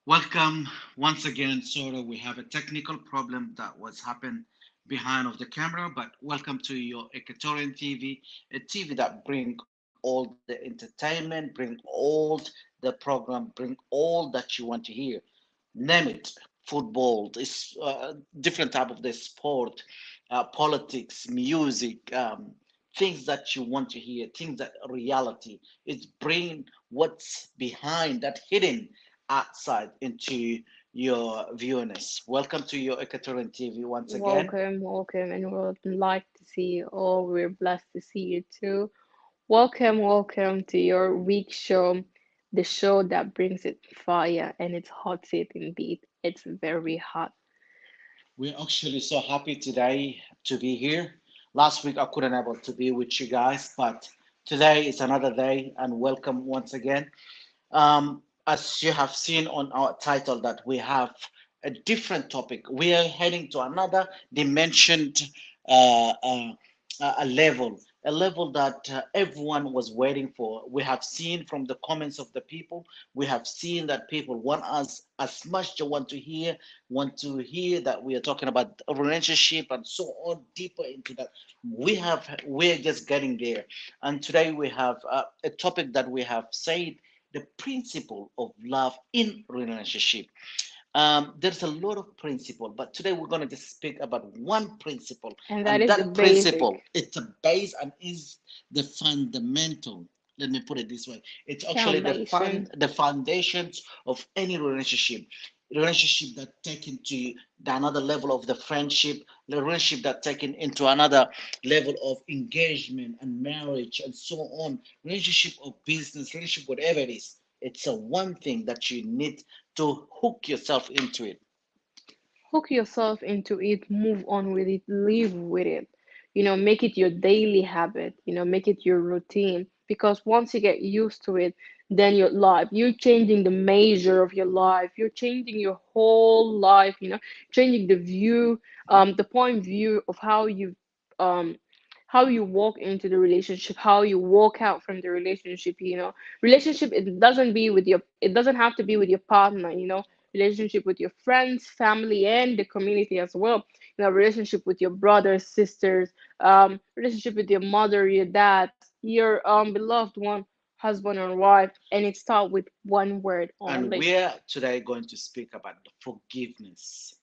Welcome once again. Sorry, we have a technical problem that was happened behind of the camera, but welcome to your Equatorian TV, a TV that bring all the entertainment, bring all the program, bring all that you want to hear. Name it, football, this different type of the sport, politics, music, things that you want to hear, things that are reality. It's bringing what's behind that hidden outside into your viewerness. Welcome to your Equatorian TV once again. Welcome, and we'd like to see you all. We're blessed to see you too. Welcome to your week show, the show that brings it fire, and it's hot seat indeed. It's very hot. We're actually so happy today to be here. Last week I couldn't able to be with you guys, but today is another day and welcome once again. As you have seen on our title that we have a different topic. We are heading to another dimension, uh, uh, a level that everyone was waiting for. We have seen from the comments of the people, we have seen that people want us as much to want to hear that we are talking about a relationship and so on deeper into that. We're just getting there, and today we have a topic that we have said the principle of love in relationship. There's a lot of principle, but today we're going to just speak about one principle, And that and is the that basic principle it's a base and is the fundamental. Let me put it this way: it's actually foundation. the foundations of any relationship. Relationship that taken to the another level of the friendship, the relationship that taken into another level of engagement and marriage and so on, relationship of business, relationship, whatever it is. It's a one thing that you need to hook yourself into it. Hook yourself into it, move on with it, live with it. Make it your daily habit, make it your routine. Because once you get used to it, then your life, you're changing the measure of your life, you're changing your whole life, changing the view, the point of view of um how you walk into the relationship, how you walk out from the relationship. Relationship, it doesn't have to be with your partner. Relationship with your friends, family, and the community as well. Relationship with your brothers, sisters, relationship with your mother, your dad, your beloved one, husband or wife, and it starts with one word And only. we're today going to speak about the forgiveness.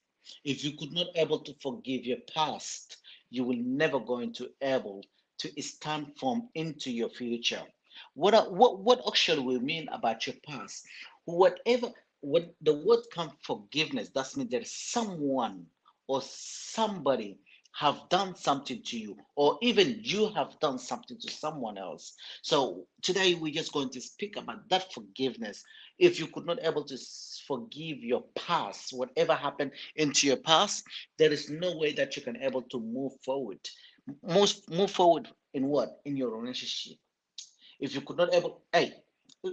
If you could not able to forgive your past, you will never going to able to stand firm into your future. What actually we mean about your past? Whatever when the word come forgiveness, that means there is someone or somebody have done something to you, or even you have done something to someone else. So today we're just going to speak about that forgiveness. If you could not able to forgive your past, whatever happened into your past, there is no way that you can able to move forward. Most move forward in what? In your relationship. If you could not able, hey,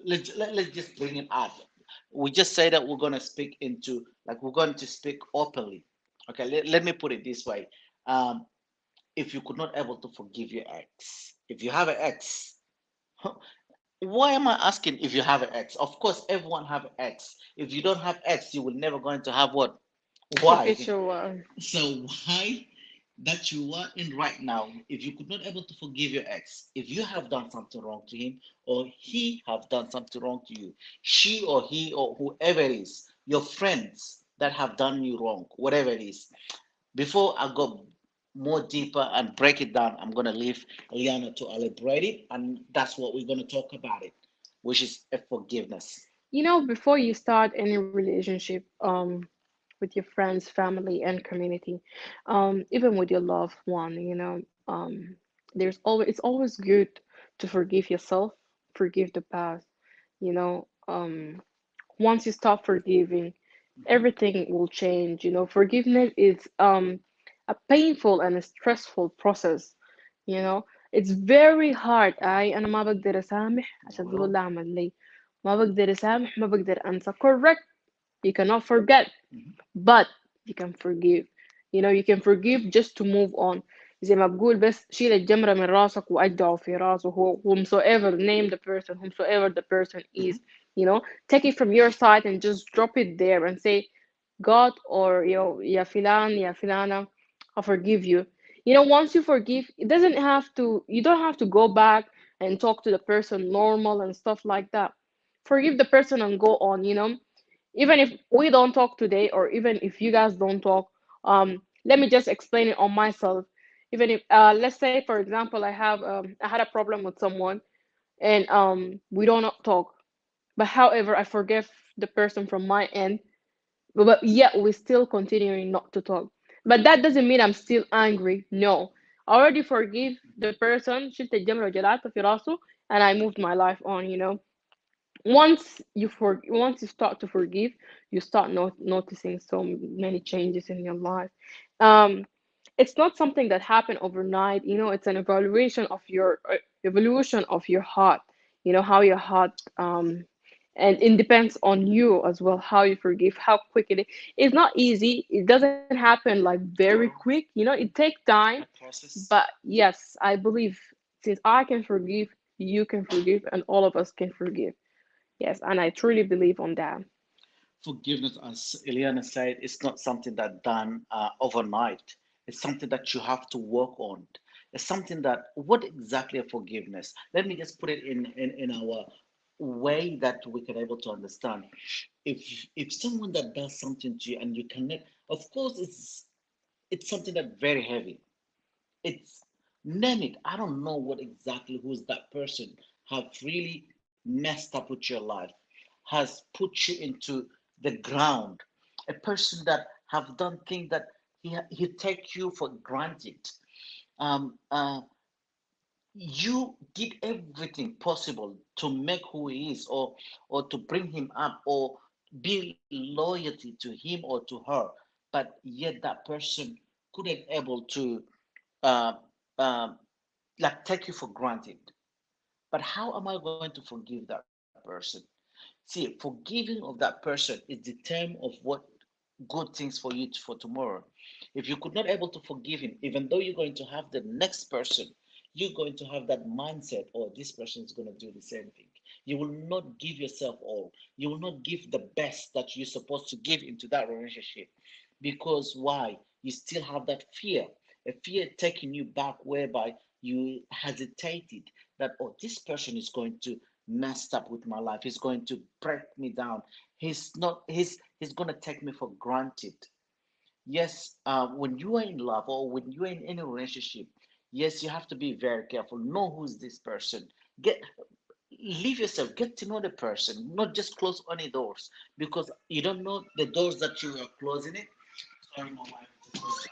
let's just bring it out. We just say that we're going to speak into, like, we're going to speak openly. Okay, let me put it this way. um if you could not able to forgive your ex, if you have an ex, why am I asking if you have an ex? Of course, everyone have an ex. If you don't have ex, you will never going to have what? The Why? future one. So why that you are in right now? If you could not able to forgive your ex, if you have done something wrong to him, or he have done something wrong to you, she or he or whoever it is, your friends that have done you wrong, whatever it is. Before I go more deeper and break it down, I'm gonna leave Liana to elaborate it, and that's what we're gonna talk about it, which is a forgiveness. Before you start any relationship, with your friends, family, and community, even with your loved one, it's always good to forgive yourself, forgive the past. Once you stop forgiving, everything will change. Forgiveness is a painful and a stressful process. you know it's very hard. انا ما بقدر اسامح عشان زول Mhm. اللي عمل لي. ما بقدر اسامح، ما بقدر انسى. Correct. You cannot forget, Mhm. but you can forgive. You can forgive just to move on. زي ما بقول بس شيل الجمرة من راسك وأجعه في راسه هو whomsoever name the person whomsoever the person is, Mhm. you know, take it from your side and just drop it there and say God or يا فلان يا فلانة I forgive you. You know, once you forgive, it doesn't have to, you don't have to go back and talk to the person normal and stuff like that. Forgive the person and go on, you know. Even if we don't talk today, or even if you guys don't talk, let me just explain it on myself. Even if, let's say, for example, I had a problem with someone, and we don't talk. But however, I forgive the person from my end, but yet we're still continuing not to talk. But that doesn't mean I'm still angry. No, I already forgive the person. شلت الجمرة وجلعتها في راسه, and I moved my life on. You know, once you start to forgive, you start noticing so many changes in your life. um it's not something that happened overnight, you know. It's an evolution of your heart, you know, how your heart, and it depends on you as well, how you forgive, how quick it is. It's not easy, it doesn't happen like very Total, quick, you know, it takes time. a But process. yes, I believe since I can forgive, you can forgive, and all of us can forgive. Yes, and I truly believe on that. Forgiveness, as Eliana said, is not something that done overnight. It's something that you have to work on. It's something that, what exactly is forgiveness? Let me just put it in our way that we can able to understand. If someone that does something to you and you connect, of course, it's something that very heavy. It's, name it. I don't know what exactly who's that person have really messed up with your life, has put you into the ground. A person that have done things that he take you for granted. Um, uh, you did everything possible to make who he is, or to bring him up, or be loyalty to him or to her, but yet that person couldn't able to uh, um, like take you for granted. But how am I going to forgive that person? See, forgiving of that person is the term of what good things for you for tomorrow. If you could not able to forgive him, even though you're going to have the next person, you're going to have that mindset, oh, this person is going to do the same thing. You will not give yourself all. You will not give the best that you're supposed to give into that relationship. Because why? You still have that fear, a fear taking you back, whereby you hesitated that, oh, this person is going to mess up with my life. He's going to break me down. He's going to take me for granted. Yes, when you are in love or when you are in any relationship, yes, you have to be very careful. Know who's this person. Get Leave yourself, get to know the person, not just close any doors, because you don't know the doors that you are closing it. Sorry, my wife just closed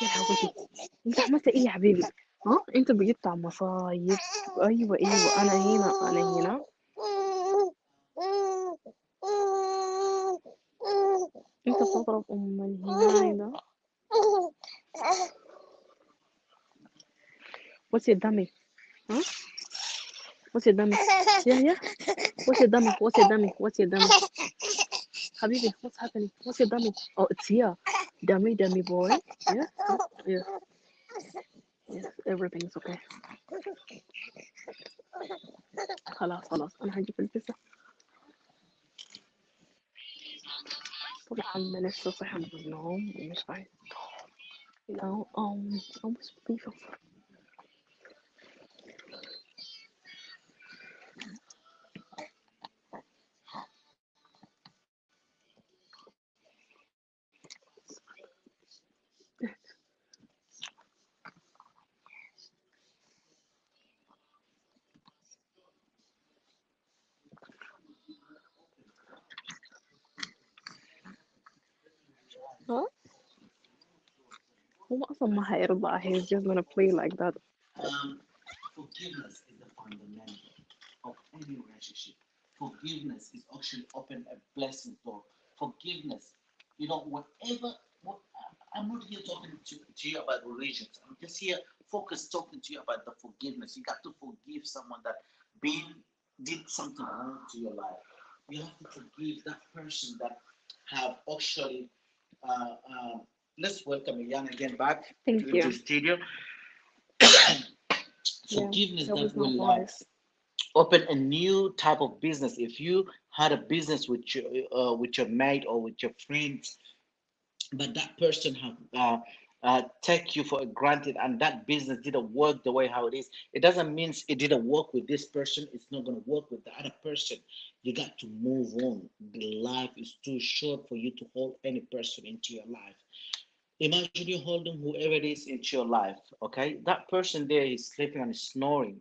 يا لهوي، انت عملت ايه يا حبيبي؟ ها انت بقيت على مصايب. ايوه ايوه، انا هنا انا هنا. انت بتضرب ام الهناي ده. وسي دمك. ها وسي دمك. يا وسي دمك وسي دمك وسي دمك. حبيبي what's happening? What's your dummy? Oh, it's here. Dummy boy. Yeah, yeah, yes, everything's okay. خلاص خلاص انا هجيب البيتزا. طبعا انا لسه صاحي من النوم ومش عايز. You know, I was beefing. ها هو اصلا ما هيرضى. He's just gonna play like that. Um, Forgiveness is the fundamental of any relationship. Forgiveness is actually open a blessing door. Forgiveness, whatever. What, I'm not here talking to you about religions. I'm just here focused talking to you about the forgiveness. You got to forgive someone that been did something wrong to your life. You have to forgive that person that have actually uh, uh, Let's welcome Yan again back Thank into you. the studio. Yeah, Forgiveness that that was not will nice. open a new type of business. If you had a business with your mate or with your friends, but that person have take you for granted, and that business didn't work the way how it is, it doesn't mean it didn't work with this person, it's not going to work with the other person. You got to move on. The life is too short for you to hold any person into your life. Imagine you holding whoever it is into your life, okay? That person there is sleeping and snoring.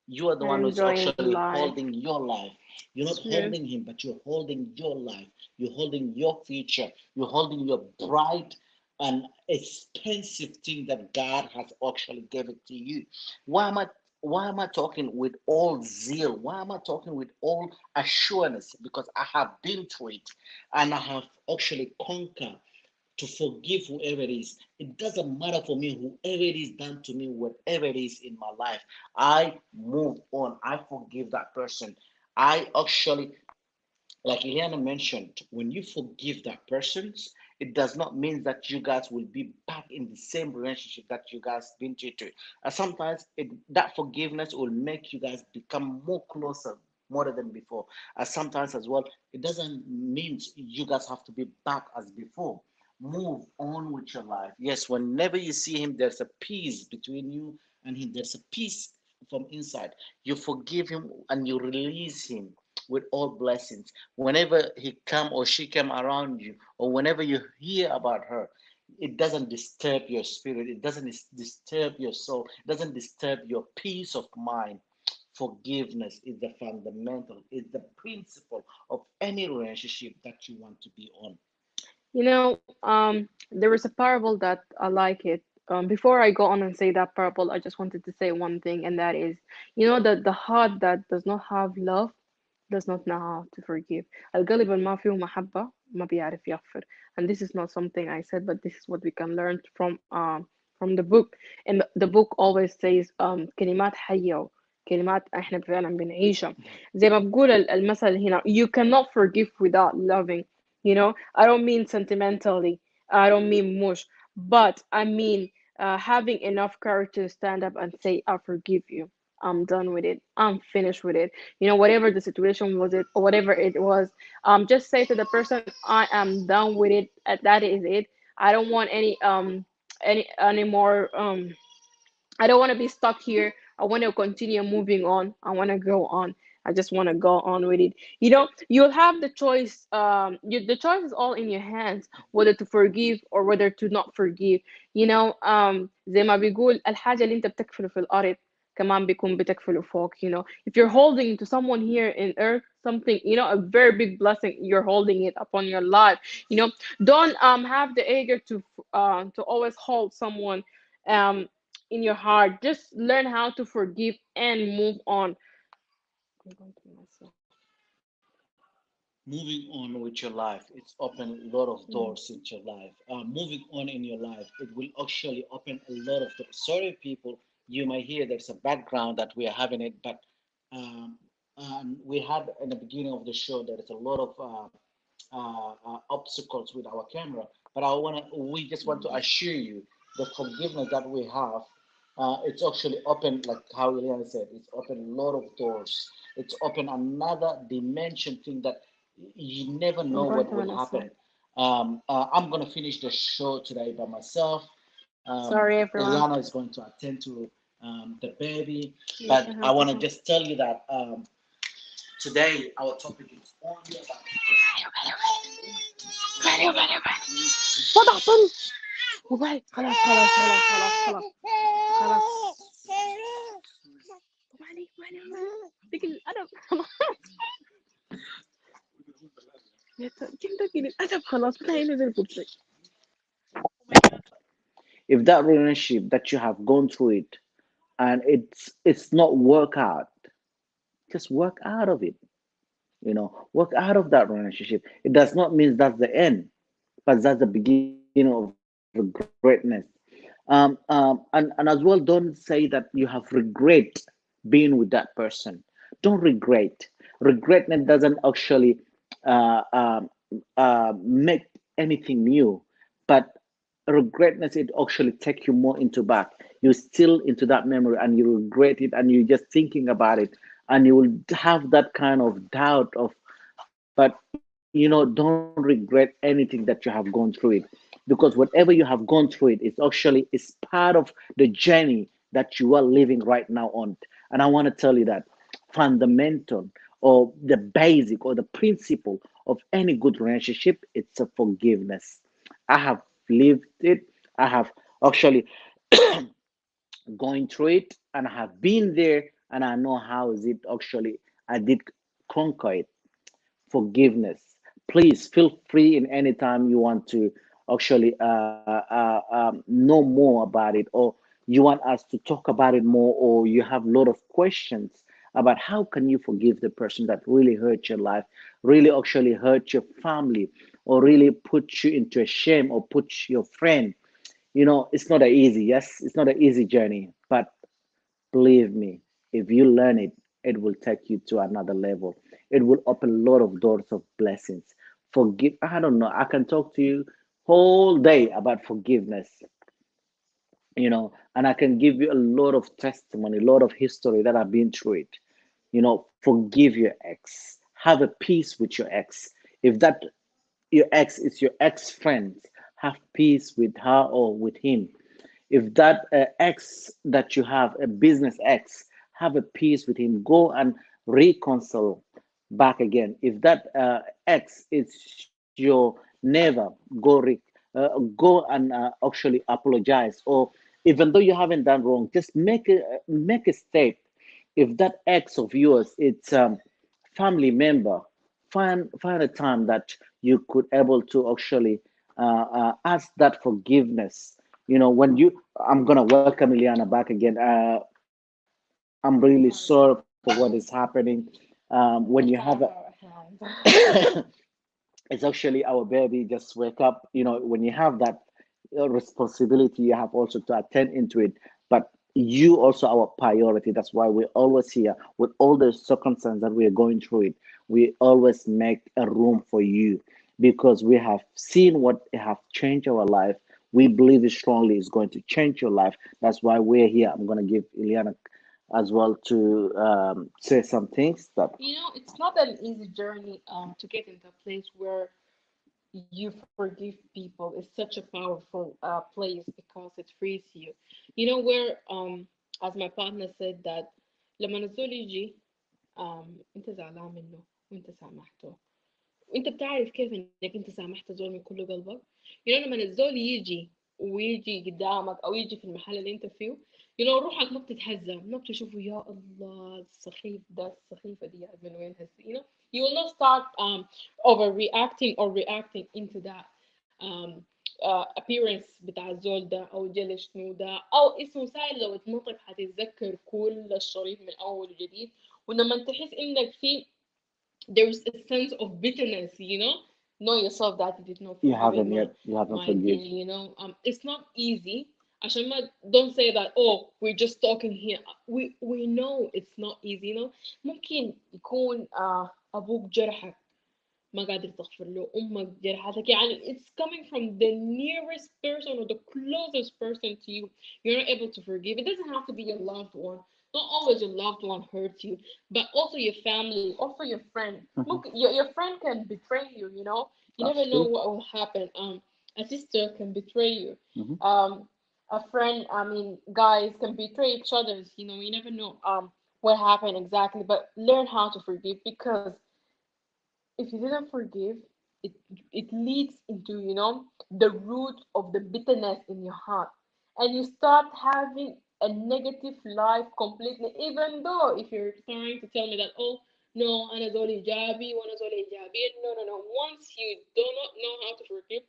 You are the And one who's enjoying actually life. holding your life. You're not Yeah. holding him, but you're holding your life. You're holding your future. You're holding your bright and expensive thing that God has actually given to you. Why am I why am I talking with all zeal? Why am I talking with all assurance? Because I have been through it and I have actually conquered to forgive whoever it is. It doesn't matter for me, whoever it is done to me, whatever it is in my life. I move on. I forgive that person. I actually, like Eliana mentioned, when you forgive that person, it does not mean that you guys will be back in the same relationship that you guys been to. And sometimes that forgiveness will make you guys become more closer more than before. And sometimes as well, it doesn't mean you guys have to be back as before. Move on with your life. Yes, whenever you see him, there's a peace between you and him. There's a peace from inside. You forgive him and you release him with all blessings. Whenever he come or she come around you, or whenever you hear about her, it doesn't disturb your spirit. It doesn't disturb your soul. It doesn't disturb your peace of mind. Forgiveness is the fundamental, is the principle of any relationship that you want to be on. There is a parable that I like it. Before I go on and say that parable, I just wanted to say one thing, and that is, that the heart that does not have love does not know how to forgive. القلب اللي ما فيه محبة ما بيعرف يغفر. And this is not something I said, but this is what we can learn from the book. And the book always says كلمات حية كلمات احنا فعلا بنعيشها. زي ما بقول المثل هنا, you cannot forgive without loving. I don't mean sentimentally. I don't mean mush, but I mean having enough courage to stand up and say, I forgive you. I'm done with it. I'm finished with it. Whatever the situation was, it or whatever it was, just say to the person, I am done with it. That is it. I don't want any more. I don't want to be stuck here. I want to continue moving on. I want to go on. I just want to go on with it. You'll have the choice. The choice is all in your hands, whether to forgive or whether to not forgive. زي ما بيقول الحاجة اللي أنت بتكفله في الأرض كمان بيكون بتكفله فوق. If you're holding to someone here in earth something, a very big blessing, you're holding it upon your life. Don't have the ego to always hold someone um in your heart. Just learn how to forgive and move on. I'm going to myself. Moving on with your life, it's opened a lot of Mm. doors into your life. Moving on in your life, it will actually open a lot of doors. Sorry, people, you might hear there's a background that we are having it, but um, we had in the beginning of the show there is a lot of obstacles with our camera. But we just want to assure you the forgiveness that we have. It's actually opened, like how Eliana said, it's opened a lot of doors. It's opened another dimension thing that you never I'm know going what to will myself. happen. I'm gonna finish the show today by myself. Sorry, everyone. Eliana is going to attend to the baby, Yes, but I I have to want to go. just tell you that today our topic is only about. فضحتني. وبعد خلاص خلاص خلاص خلاص خلاص خلاص. طب عليك ديك الأدب خلاص. جبتك الأدب خلاص بتاعي نزل كرسي. If that relationship that you have gone through it and it's not work out, just work out of it. Work out of that relationship. It does not mean that's the end, but that's the beginning of greatness. And as well, don't say that you have regret being with that person. Don't regret. Regretment doesn't actually uh, um, make anything new, but regretness, it actually take you more into back. You still into that memory and you regret it and you just thinking about it and you will have that kind of doubt of, but don't regret anything that you have gone through it, because whatever you have gone through it is actually is part of the journey that you are living right now on. And I want to tell you that fundamental or the basic or the principle of any good relationship, it's a forgiveness. I have lived it. I have actually going through it and I have been there and I know how is it actually I did conquer it. Forgiveness. Please feel free in any time you want to actually know more about it, or you want us to talk about it more, or you have a lot of questions about how can you forgive the person that really hurt your life, really actually hurt your family, or really put you into a shame or put your friend. It's not an easy, yes, it's not an easy journey, but believe me, if you learn it, it will take you to another level. It will open a lot of doors of blessings. Forgive, I don't know, I can talk to you whole day about forgiveness, and I can give you a lot of testimony, a lot of history that I've been through it. Forgive your ex. Have a peace with your ex. If that your ex is your ex friend, have peace with her or with him. If that ex that you have, a business ex, have a peace with him. Go and reconcile back again. If that ex is your neighbor, go and actually apologize. Or even though you haven't done wrong, just make a step. If that ex of yours, it's family member, find a time that you could able to actually ask that forgiveness. When you I'm gonna welcome Ileana back again. I'm really sorry for what is happening. When you It's have out of our hands. it's actually our baby just wake up. When you have that responsibility, you have also to attend into it. But you also our priority. That's why we're always here with all the circumstances that we are going through it. We always make a room for you because we have seen what have changed our life. We believe it strongly is going to change your life. That's why we're here. I'm going to give Ileana as well to say some things that It's not an easy journey to get into a place where you forgive people. It's such a powerful place because it frees you. Where as my partner said that لما الزول يجي انت زعلان منه وانت سامحته وانت بتعرف كيف انك انت سامحت زول من كل قلبك. لما الزول يجي ويجي قدامك او يجي في المحل اللي انت فيه روحك ما بتتهزم، ما بتشوفه يا الله السخيف ده السخيفة دي من وين هسه. You will not start overreacting or reacting into that appearance بتاع الزول ده او جل شنو ده او اسمه سائل. لو اتنطق هتتذكر كل الشريط من اول وجديد. ولما تحس انك في there's a sense of bitterness, know yourself that you did not you forgive it, haven't yet, you haven't my dear, forgive. it's not easy. عشان ما don't say that oh we're just talking here. We know it's not easy. ممكن يكون أبوك جرحك ما قادر تغفر له، أمك جرحتك، it's coming from the nearest person or the closest person to you. You're not able to forgive. It doesn't have to be your loved one. Not always your loved one hurts you, but also your family, also your friend. Mhm. Look, your friend can betray you, You That's never know true. what will happen. A sister can betray you. Hmm. A friend, guys can betray each others, you never know what happened exactly, but learn how to forgive because if you didn't forgive, it it leads into the root of the bitterness in your heart, and you start having a negative life completely. Even though if you're trying to tell me that oh no, أنا زول إيجابي وأنا زول إيجابي, no. Once you do not know how to forgive,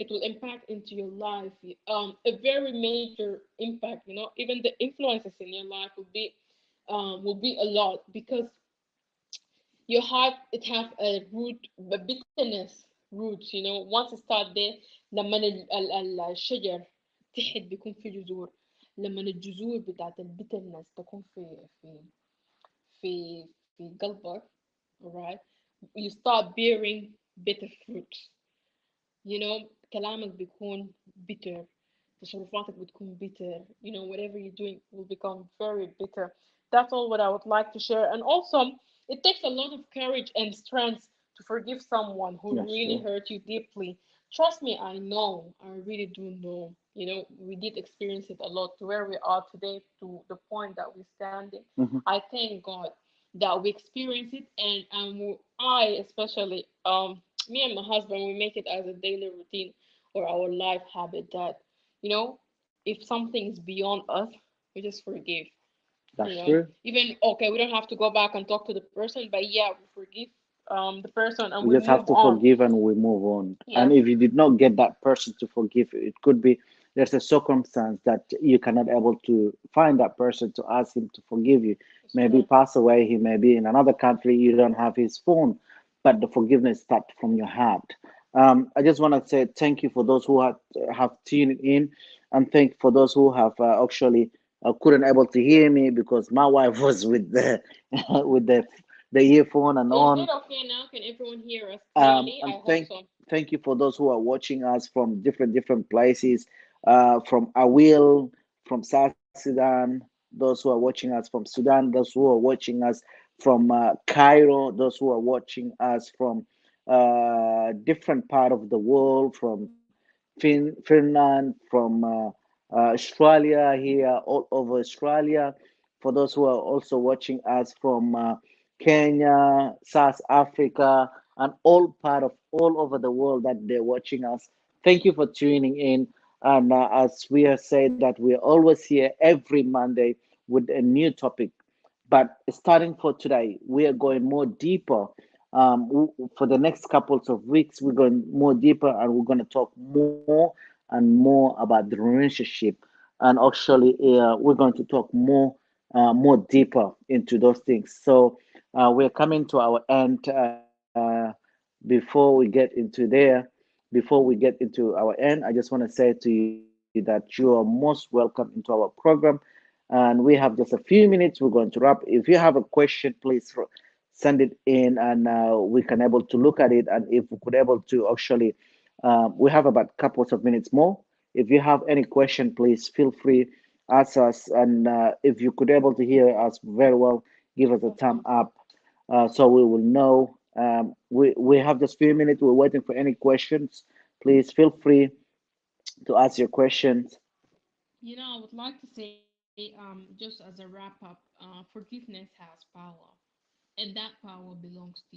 it will impact into your life. A very major impact. Even the influences in your life will be a lot because your heart it have a root a bitterness roots. once it start there لما الشجر تحت بيكون في جذور. لما الجذور بتاعت البيترنس تكون في قلبك. alright, you start bearing bitter fruits. كلامك بيكون bitter. تصرفاتك بتكون bitter. You know, whatever you're doing will become very bitter. That's all what I would like to share. And also, it takes a lot of courage and strength to forgive someone who Yes, really sure. hurt you deeply. Trust me, I know. I really do know. You know, we did experience it a lot to where we are today, to the point that we're standing. Mhm. I thank God that we experience it, and I especially, me and my husband, we make it as a daily routine or our life habit that, you know, if something is beyond us, we just forgive. You That's know, true. even okay, we don't have to go back and talk to the person, but yeah, we forgive the person and We we just have move to on. forgive and we move on. And Yeah, if you did not get that person to forgive, it could be there's a circumstance that you cannot able to find that person to ask him to forgive you. that's Maybe true. pass away, he may be in another country, you don't have his phone, but the forgiveness starts from your heart. I just want to say thank you for those who have tuned in, and thank for those who have actually couldn't able to hear me because my wife was with the with the earphone and Is on. it okay now? Can everyone hear us clearly? And I hope so. thank you for those who are watching us from different places, from Awil, from South Sudan, those who are watching us from Sudan, those who are watching us from Cairo, those who are watching us from different part of the world, from Finland, from Australia here, all over Australia. For those who are also watching us from Kenya, South Africa, and all part of all over the world that they're watching us. Thank you for tuning in. And as we have said that we're always here every Monday with a new topic. But starting for today, we are going more deeper. For the next couple of weeks, we're going more deeper and we're going to talk more and more about the relationship. And actually, we're going to talk more deeper into those things. So we're coming to our end. Before we get into there, before we get into our end, I just want to say to you that you are most welcome into our program. And we have just a few minutes. We're going to wrap. If you have a question, please send it in, and we can able to look at it. And if we could able to actually, we have about couples of minutes more. If you have any question, please feel free ask us. And if you could able to hear us very well, give us a thumb Okay. up so we will know. We have just few minutes. We're waiting for any questions. Please feel free to ask your questions. You know, I would like to say, just as a wrap up, forgiveness has power, and that power belongs to you.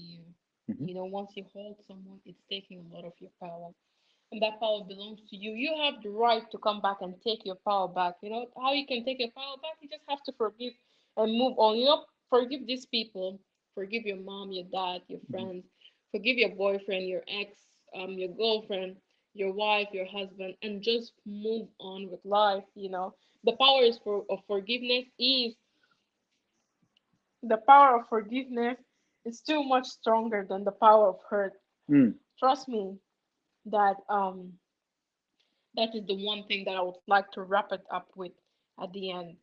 You Mhm. know, once you hold someone, it's taking a lot of your power, and that power belongs to you. You have the right to come back and take your power back. You know how you can take your power back? You just have to forgive and move on. You know, forgive these people, forgive your mom, your dad, your Mhm. friends, forgive your boyfriend, your ex, your girlfriend, your wife, your husband, and just move on with life. You know, the power is for of forgiveness is the power of forgiveness is too much stronger than the power of hurt. Mm. Trust me that that is the one thing that I would like to wrap it up with at the end.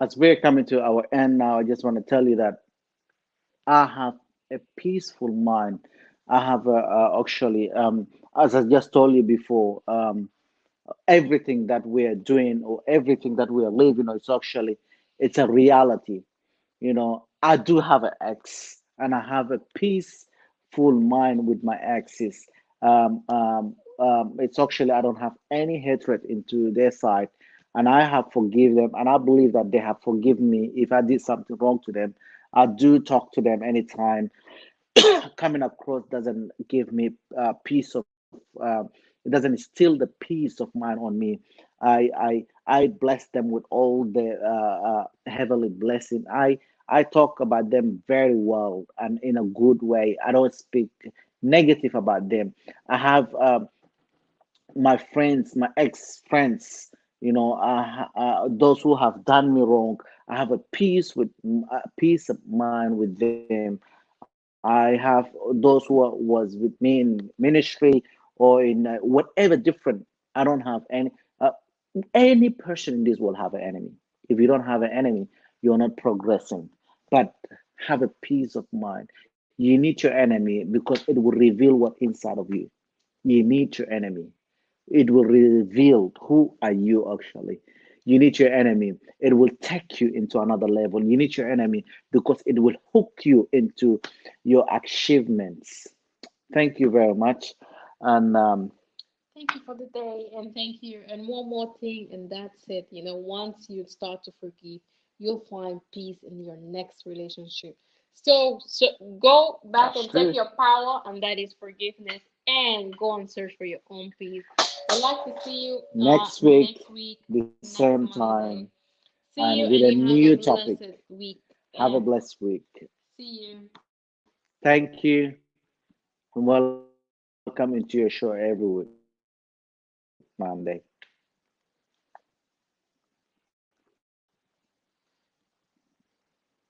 As we're coming to our end now, I just want to tell you that I have a peaceful mind. I have actually, as I just told you before, everything that we are doing or everything that we are living, it's actually it's a reality. I do have an ex, and I have a peaceful mind with my exes. It's actually I don't have any hatred into their side, and I have forgiven them, and I believe that they have forgiven me if I did something wrong to them. I do talk to them anytime. Coming across doesn't give me peace of it doesn't instill the peace of mind on me. I bless them with all the heavenly blessing. I talk about them very well and in a good way. I don't speak negative about them. I have my friends, my ex friends, those who have done me wrong. I have a peace of mind with them. I have those who was with me in ministry or in whatever different. I don't have any person in this world have an enemy. If you don't have an enemy, you're not progressing. But have a peace of mind. You need your enemy because it will reveal what inside of you. You need your enemy. It will reveal who are you actually. You need your enemy. It will take you into another level. You need your enemy because it will hook you into your achievements. Thank you very much. And Thank you for the day, and thank you. And one more thing, and that's it. Once you start to forgive, you'll find peace in your next relationship. So go back that's and take true. your power, and that is forgiveness, and go and search for your own peace. I'd like to see you Next week, next week, the next same Monday. time, See you, and with and a you have a new topic. blessed week. Have a And blessed week. see you. Thank you, and welcome into your show every week, Monday.